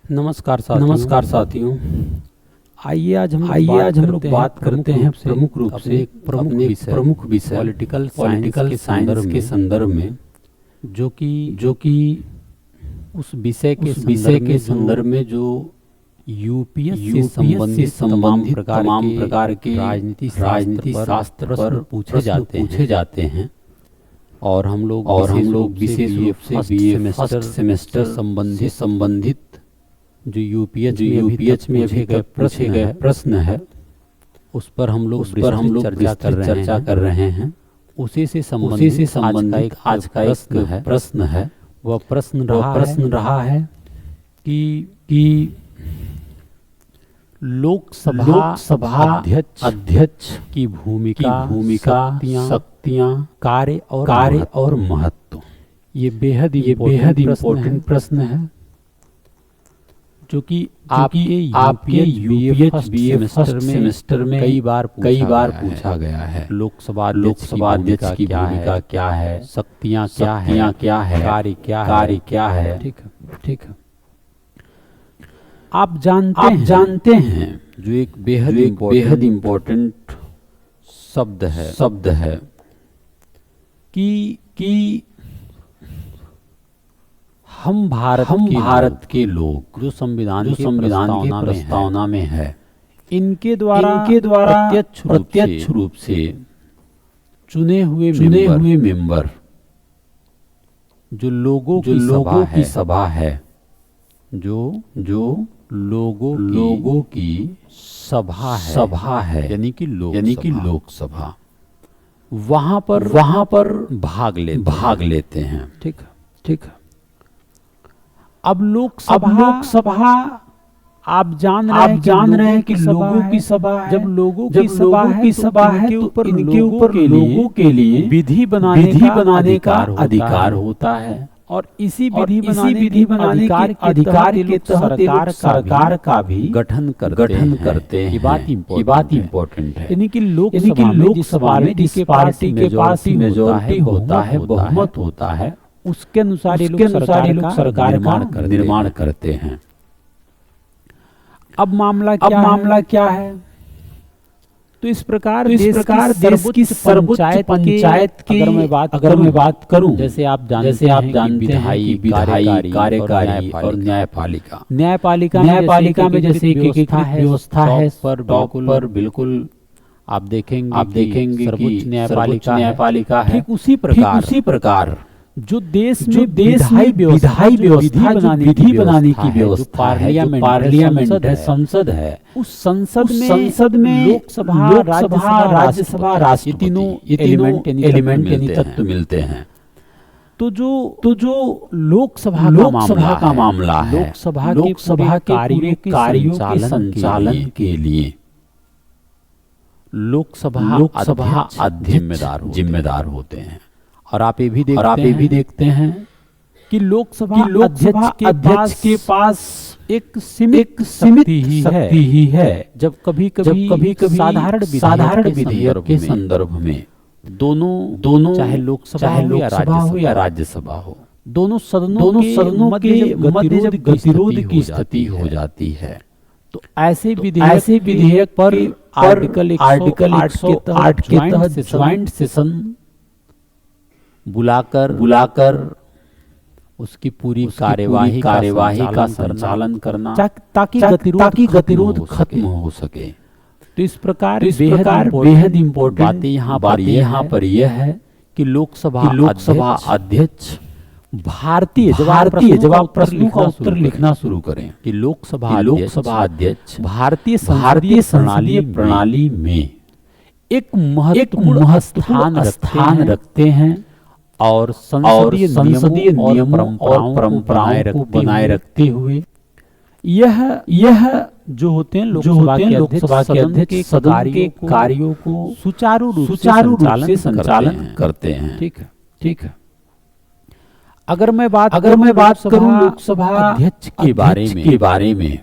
नमस्कार साथियों। आइए आज हम लोग बात करते हैं प्रमुख रूप से एक प्रमुख विषय पॉलिटिकल साइंस के संदर्भ में, जो कि उस विषय के संदर्भ में जो यूपीएससी से संबंधित तमाम प्रकार के राजनीति शास्त्र पर पूछे जाते हैं। और हम लोग विशेष रूप से फर्स्ट सेमेस्टर संबंधित जो यूपीएच में पूछे गए प्रश्न है, उस पर हम लोग चर्चा कर रहे हैं। उसी से संबंधित आज का एक प्रश्न है। वह प्रश्न रहा है कि लोकसभा अध्यक्ष की भूमिका, शक्तियां, कार्य और महत्व। ये बेहद इम्पोर्टेंट प्रश्न है, जो कि आपके यूपीएच फर्स्ट सेमेस्टर में कई बार पूछा गया है। लोकसभा अध्यक्ष की भूमिका क्या है, शक्तियां क्या है, कार्य क्या है। ठीक है। आप जानते हैं जो एक बेहद इम्पोर्टेंट शब्द है कि हम भारत के लोग जो संविधान की प्रस्तावना में है, इनके द्वारा प्रत्यक्ष रूप से चुने हुए मेंबर जो लोगों की सभा है, जो लोगों की सभा है, यानी कि लोकसभा, वहां पर भाग लेते हैं। ठीक है। अब लोकसभा आप जान रहे हैं कि लोगों की सभा है। जब लोगों की सभा है तो इनके ऊपर लोगों के लिए विधि बनाने का अधिकार होता है। और इसी विधि बनाने के अधिकार के तहत सरकार का भी गठन करते हैं। ये बात इम्पोर्टेंट है। यानी कि लोकसभा में जिस पार्टी के पास मेजॉरिटी होता है, बहुमत होता है, उसके अनुसार ये लोग सरकार का निर्माण करते हैं। अब मामला क्या है? तो इस प्रकार देश की सर्वोच्च पंचायत की अगर मैं बात करूं, जैसे आप जानते हैं विधायी, कार्यकारी और न्यायपालिका में जैसे व्यवस्था है, पर बिल्कुल आप देखेंगे सर्वोच्च न्यायपालिका है। ठीक उसी प्रकार जो देश में विधायी विधि बनाने की व्यवस्था है, जो पार्लियामेंट है, संसद है, उस संसद में लोकसभा, राज्यसभा, राष्ट्रपति, तीनों एलिमेंट यानी तत्व मिलते हैं। तो जो लोकसभा का मामला है, लोकसभा के कार्यों के संचालन के लिए लोकसभा अध्यक्ष जिम्मेदार होते हैं। और आप ये भी देखते हैं कि लोकसभा अध्यक्ष के पास एक सीमित शक्ति ही है। जब कभी साधारण विधेयक के संदर्भ में दोनों चाहे लोकसभा हो या राज्यसभा हो, दोनों सदनों के मध्य जब गतिरोध की स्थिति हो जाती है, तो ऐसे विधेयक पर आर्टिकल 108 के तहत ज्वाइंट सेशन बुलाकर उसकी पूरी कार्यवाही का संचालन करना, ताकि गतिरोध खत्म हो सके। तो इस प्रकार बेहद इम्पोर्टेंट बातें यहाँ पर यह है कि लोकसभा अध्यक्ष भारतीय जब आप प्रश्नों का उत्तर लिखना शुरू करें कि लोकसभा अध्यक्ष भारतीय प्रणाली में एक महत्वपूर्ण स्थान रखते हैं और संसदीय नियमों और परंपराओं को बनाए रखते हुए यह जो होते हैं लोकसभा के अध्यक्ष सदन के कार्यों को सुचारू रूप से संचालन करते हैं। ठीक है। अगर मैं बात करूं लोकसभा अध्यक्ष के बारे में,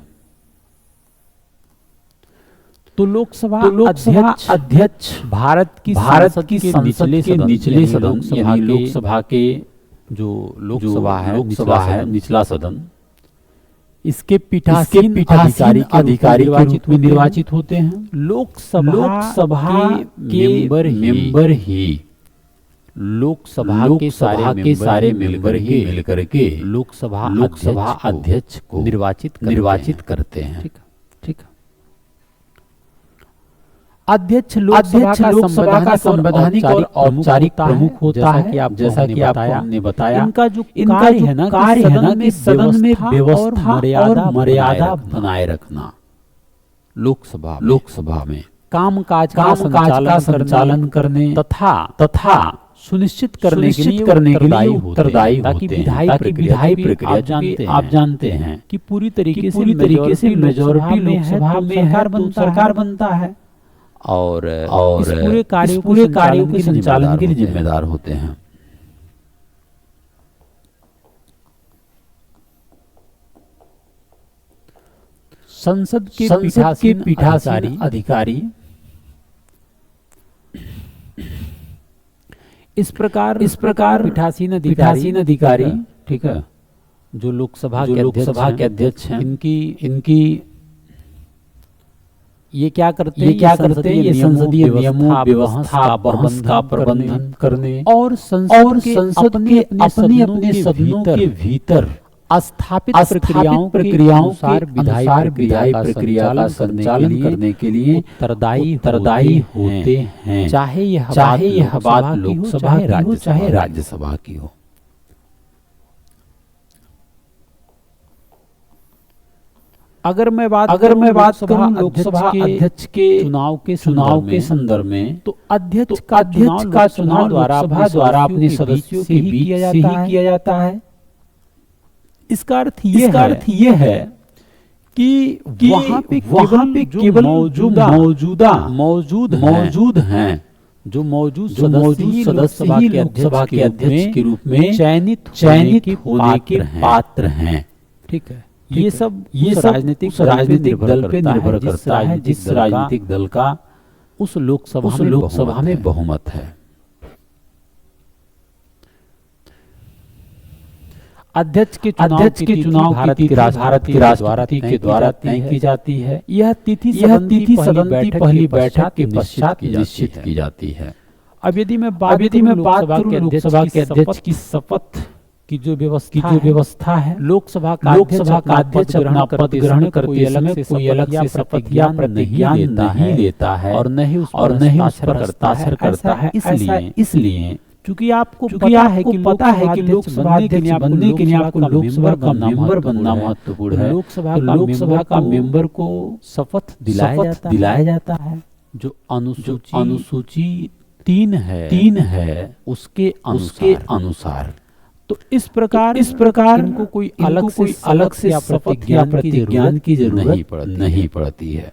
तो लोकसभा अध्यक्ष भारत की संसद के निचले सदन, यानी लोकसभा के जो लोकसभा है निचला सदन, इसके पीठासीन अधिकारी के रूप में निर्वाचित होते हैं। लोकसभा के मेंबर ही लोकसभा के सारे मेंबर ही मिलकर के लोकसभा अध्यक्ष को निर्वाचित करते हैं। ठीक है। अध्यक्ष लोकसभा का संवैधानिक और औपचारिक प्रमुख होता है। जैसा कि आपने बताया इनका जो कार्य है ना कि सदन में व्यवस्था और मर्यादा बनाए रखना। लोकसभा में कामकाज का संचालन करने तथा सुनिश्चित करने के लिए उत्तरदायी होते हैं। ताकि विधायी प्रक्रिया आप जानते हैं कि पूरी तरीके से मेजॉरिटी लोकसभा में सरकार बनता है और इस पूरे कार्यों के संचालन के लिए जिम्मेदार होते हैं। संसद के पीठासीन अधिकारी इस प्रकार पीठासीन अधिकारी ठीक है, जो लोकसभा के अध्यक्ष हैं, इनकी ये क्या करते हैं? ये संसदीय नियमों व्यवस्था का प्रबंधन करने और संसद के अपने सदनों के भीतर स्थापित प्रक्रियाओं के अनुसार विधायी प्रक्रिया का संचालन करने के लिए उत्तरदायी होते हैं। चाहे यह बात लोकसभा की हो चाहे राज्यसभा की हो। अगर मैं बात करूं लोकसभा अध्यक्ष के चुनाव के संदर्भ में, तो अध्यक्ष का चुनाव द्वारा अपने सदस्यों के बीच से ही किया जाता है। इसका अर्थ ये है कि वहां पे केवल मौजूद हैं जो मौजूद सदस्य ही लोकसभा के अध्यक्ष के रूप में चयनित होने के पात्र हैं। ठीक है। ये सब राजनीतिक दल पे निर्भर करता है, जिस राजनीतिक दल का उस लोकसभा में बहुमत है। अध्यक्ष के चुनाव भारत के राष्ट्रपति के द्वारा तय की जाती है। यह तिथि सदन की पहली बैठक के पश्चात निश्चित की जाती है। अब यदि मैं बात करूं लोकसभा के अध्यक्ष की शपथ की जो व्यवस्था है, लोकसभा का अध्यक्ष अपना पद ग्रहण करते समय कोई अलग से शपथ या प्रतिज्ञा नहीं लेता है और न ही उस पर हस्ताक्षर करता है। इसलिए क्योंकि आपको पता है कि लोकसभा अध्यक्ष बनने के लिए आपको लोकसभा का मेंबर बनना महत्वपूर्ण है। लोकसभा का मेंबर को शपथ दिलाया जाता है। जो अनुसूची 3 है उसके अनुसार। तो इस प्रकार इनको कोई अलग से शपथ या प्रतिज्ञा की जरूरत नहीं पड़ती है।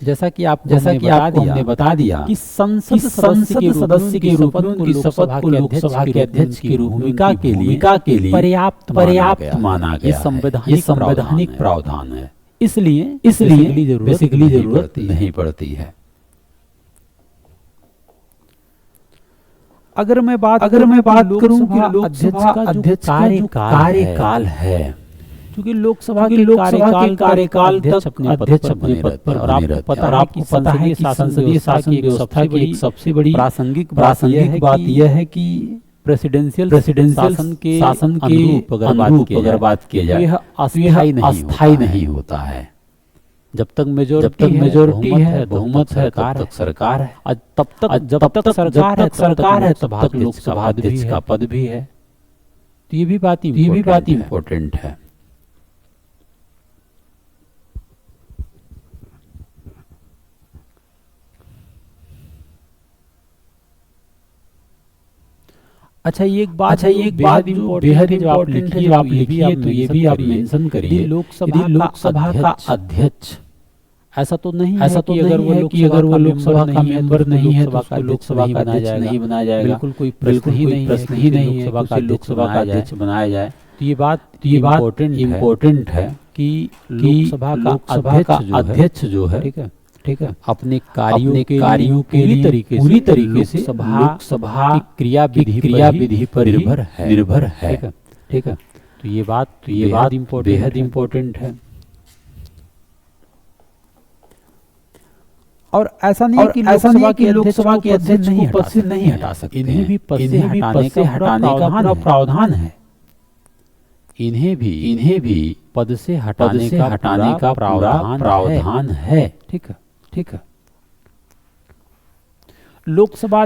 जैसा कि आपने बता दिया कि संसद सदस्य के रूप में उनकी शपथ को लोकसभा के अध्यक्ष की भूमिका के लिए पर्याप्त माना गया। ये संवैधानिक प्रावधान है। इसलिए बेसिकली जरूरत नहीं पड़ती है। अगर मैं बात करूं कि लोकसभा अध्यक्ष का जो कार्यकाल है, क्योंकि लोकसभा के कार्यकाल तक अध्यक्ष अपने पद पर और आपको पता है कि संसदीय शासन व्यवस्था की एक सबसे बड़ी प्रासंगिक बात यह है कि प्रेसिडेंशियल शासन के अनुरूप अगर बात किया जाए, यह अस्थायी नहीं होता है। जब तक मेजोरिटी है, बहुमत है, तब तक सरकार है। जब तक सरकार है तब तक लोकसभा अध्यक्ष का पद भी है। तो ये भी बात इम्पोर्टेंट है। अच्छा, एक बात बेहद इम्पोर्टेंट है जो आप लिखिए, तो ये भी आप मेंशन करिए। लोकसभा का अध्यक्ष ऐसा तो नहीं है कि अगर वो लोकसभा का मेंबर नहीं है तो उसको लोकसभा का अध्यक्ष नहीं बनाया जाएगा। बिल्कुल कोई प्रश्न ही नहीं है लोकसभा का अध्यक्ष बनाया जाए। तो ये बात इम्पोर्टेंट है कि लोकसभा का अध्यक्ष जो है, ठीक है, अपने कार्यों के लिए पूरी तरीके से लोकसभा की क्रियाविधि पर निर्भर है। ठीक है। तो ये बात बेहद इम्पोर्टेंट है। और ऐसा नहीं है कि लोकसभा के अध्यक्ष को पद से नहीं हटा सकते, इन्हें भी पद से हटाने का पूरा प्रावधान है। इन्हें भी पद से हटाने का प्रावधान है। ठीक है। लोकसभा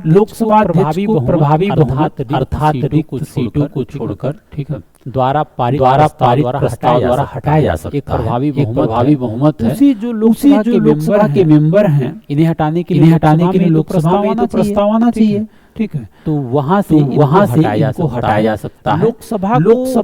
प्रभावी बहुमत अर्थात रिक्त सीटों को छोड़कर, ठीक है, द्वारा पारित प्रस्ताव द्वारा हटाया जा सकता है। एक प्रभावी बहुमत है। उसी जो लोकसभा के मेंबर हैं, इन्हें हटाने के लिए लोकसभा में तो प्रस्ताव आना चाहिए। ठीक है, तो वहां से इनको हटाया जा सकता है। लोकसभा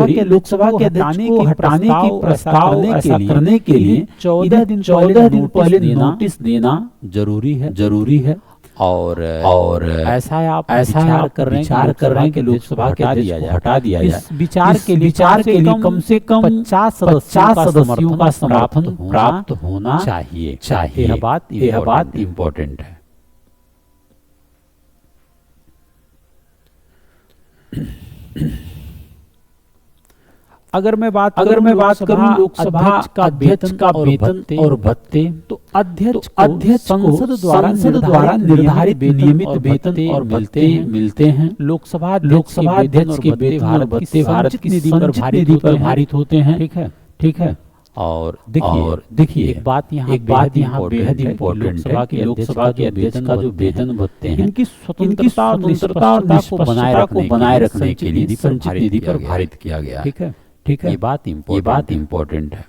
के अध्यक्ष को हटाने की प्रस्ताव करने के लिए 14 दिन पहले नोटिस देना जरूरी है। और ऐसा आप विचार कर रहे हैं कि लोकसभा के अध्यक्ष को हटा दिया जाए। इस विचार के लिए कम से कम 50 सदस्यों का समर्थन प्राप्त होना चाहिए। यह बात इम्पोर्टेंट है। अगर मैं बात करूं लोकसभा अध्यक्ष का वेतन और भत्ते, तो अध्यक्ष को संसद द्वारा निर्धारित नियमित वेतन और भत्ते मिलते हैं। लोकसभा अध्यक्ष के वेतन भत्ते भारत की निधि पर भारित होते हैं। ठीक है। और देखिए एक बात यहाँ बेहद इम्पोर्टेंट है कि लोकसभा के अध्यक्ष का जो वेतन भत्ते हैं, इनकी स्वतंत्रता और निष्पक्षता को बनाए रखने के लिए संचित निधि पर भारित किया गया। ठीक है, ये बात इम्पोर्टेंट है।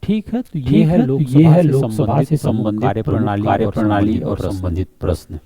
ठीक है, तो ये है लोकसभा से संबंधित कार्यप्रणाली और संबंधित प्रश्न।